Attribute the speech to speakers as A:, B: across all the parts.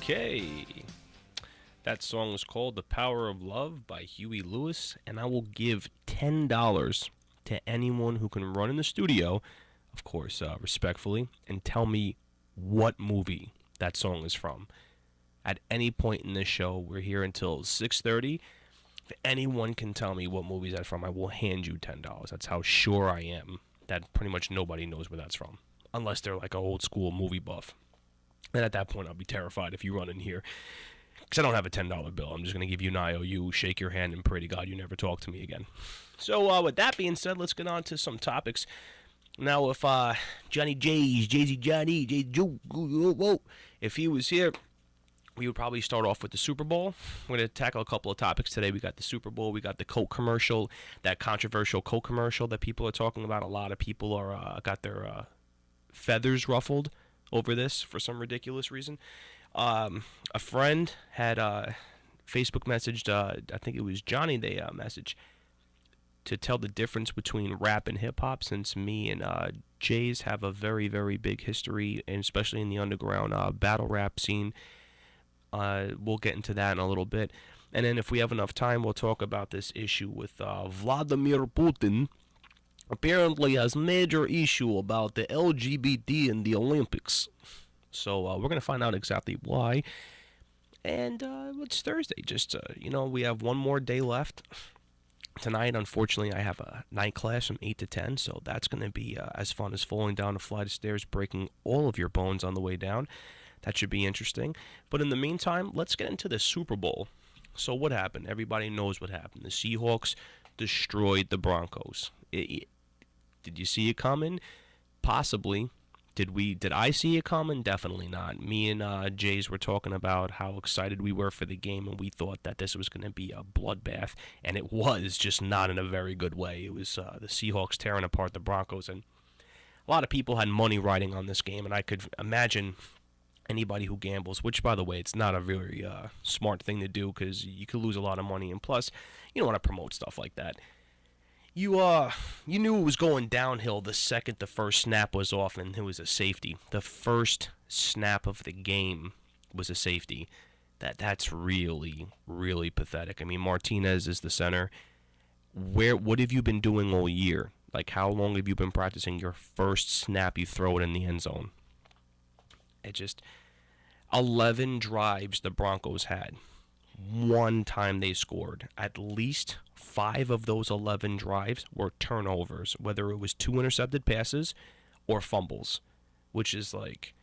A: Okay. That song is called The Power of Love by Huey Lewis, and I will give $10 to anyone who can run in the studio, of course, respectfully, and tell me what movie that song is from. At any point in this show, we're here until 6:30. If anyone can tell me what movie that's from, I will hand you $10. That's how sure I am that pretty much nobody knows where that's from, unless they're like an old school movie buff. And at that point, I'll be terrified if you run in here. Because I don't have a $10 bill. I'm just going to give you an IOU, shake your hand, and pray to God you never talk to me again. So with that being said, let's get on to some topics. Now, if Johnny J's, Jay-Z Johnny, Jay Joe, if he was here, we would probably start off with the Super Bowl. We're going to tackle a couple of topics today. We got the Super Bowl. We got the Coke commercial, that controversial Coke commercial that people are talking about. A lot of people are got their feathers ruffled over this for some ridiculous reason. A friend had Facebook messaged, I think it was Johnny, they messaged to tell the difference between rap and hip-hop, since me and Jays have a very, very big history, and especially in the underground battle rap scene. We'll get into that in a little bit. And then if we have enough time, we'll talk about this issue with Vladimir Putin. Apparently has major issue about the LGBT in the Olympics. So we're going to find out exactly why. And it's Thursday. Just, we have one more day left. Tonight, unfortunately, I have a night class from 8 to 10. So that's going to be as fun as falling down a flight of stairs, breaking all of your bones on the way down. That should be interesting. But in the meantime, let's get into the Super Bowl. So what happened? Everybody knows what happened. The Seahawks destroyed the Broncos. Did you see it coming? Possibly. Did I see it coming? Definitely not. Me and Jays were talking about how excited we were for the game, and we thought that this was going to be a bloodbath, and it was, just not in a very good way. It was the Seahawks tearing apart the Broncos, and a lot of people had money riding on this game, and I could imagine anybody who gambles, which, by the way, it's not a very smart thing to do because you could lose a lot of money, and plus, you don't want to promote stuff like that. You knew it was going downhill the second the first snap was off, and it was a safety. The first snap of the game was a safety. That's really, really pathetic. I mean, Martinez is the center. What have you been doing all year? Like, how long have you been practicing your first snap? You throw it in the end zone. 11 drives the Broncos had. One time they scored. At least 5 of those 11 drives were turnovers, whether it was 2 intercepted passes or fumbles, which is like,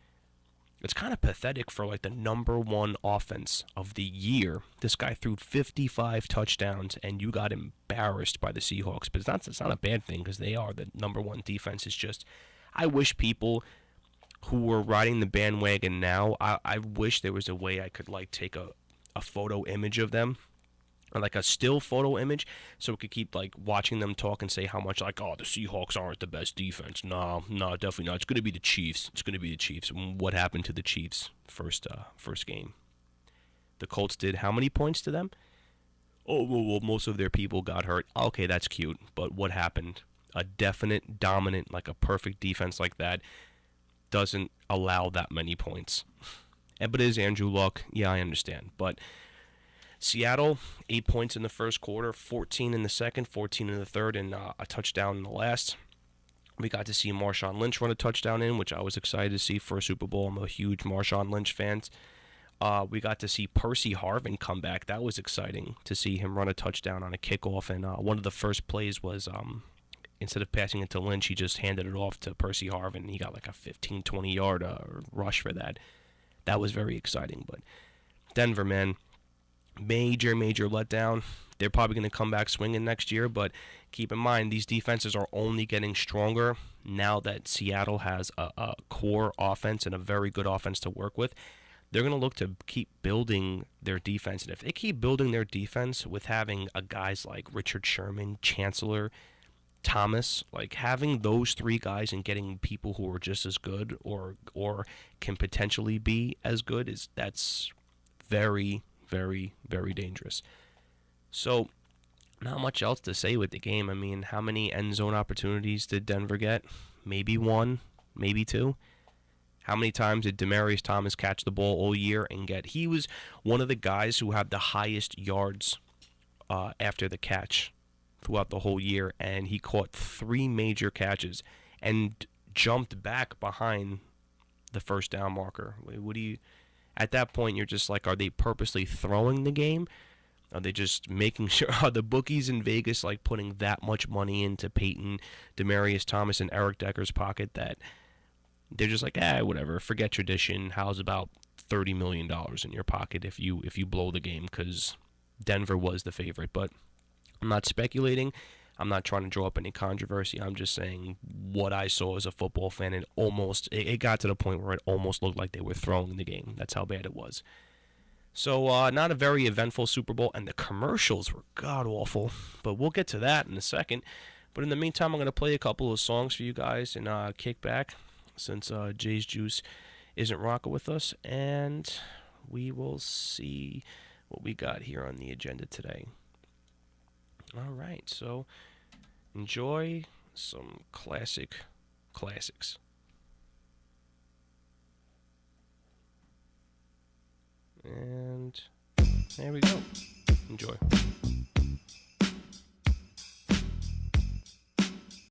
A: it's kind of pathetic for like the number one offense of the year. This guy threw 55 touchdowns, and you got embarrassed by the Seahawks. But it's not a bad thing because they are the number one defense. It's just, I wish people who were riding the bandwagon now, I wish there was a way I could like take a photo image of them, or like a still photo image, so we could keep like watching them talk and say how much like, oh, the Seahawks aren't the best defense. No, definitely not. It's going to be the Chiefs. What happened to the Chiefs first game? The Colts did how many points to them? Oh, well, most of their people got hurt. Okay, that's cute, but what happened? A definite, dominant, like a perfect defense like that doesn't allow that many points. But it is Andrew Luck. Yeah, I understand. But Seattle, 8 points in the first quarter, 14 in the second, 14 in the third, and a touchdown in the last. We got to see Marshawn Lynch run a touchdown in, which I was excited to see for a Super Bowl. I'm a huge Marshawn Lynch fan. We got to see Percy Harvin come back. That was exciting to see him run a touchdown on a kickoff. And one of the first plays was, instead of passing it to Lynch, he just handed it off to Percy Harvin. He got like a 15, 20-yard rush for that. That was very exciting. But Denver, man, major letdown. They're probably going to come back swinging next year, but keep in mind, these defenses are only getting stronger now that Seattle has a core offense and a very good offense to work with. They're going to look to keep building their defense, and if they keep building their defense with having guys like Richard Sherman, Chancellor, Thomas, like having those 3 guys and getting people who are just as good or can potentially be as good, that's very, very, very dangerous. So, not much else to say with the game. I mean, how many end zone opportunities did Denver get? Maybe 1, maybe 2. How many times did Demaryius Thomas catch the ball all year and get? He was one of the guys who had the highest yards after the catch throughout the whole year, and he caught 3 major catches and jumped back behind the first down marker. What do you? At that point, you're just like, are they purposely throwing the game? Are they just making sure? Are the bookies in Vegas like putting that much money into Peyton, Demaryius Thomas, and Eric Decker's pocket that they're just like, whatever, forget tradition. How's about $30 million in your pocket if you blow the game? Because Denver was the favorite. But I'm not speculating. I'm not trying to draw up any controversy. I'm just saying what I saw as a football fan. And it got to the point where it almost looked like they were throwing the game. That's how bad it was. So not a very eventful Super Bowl, and the commercials were god-awful. But we'll get to that in a second. But in the meantime, I'm going to play a couple of songs for you guys and kick back since Jay's Juice isn't rocking with us. And we will see what we got here on the agenda today. All right, so enjoy some classics. And there we go. Enjoy.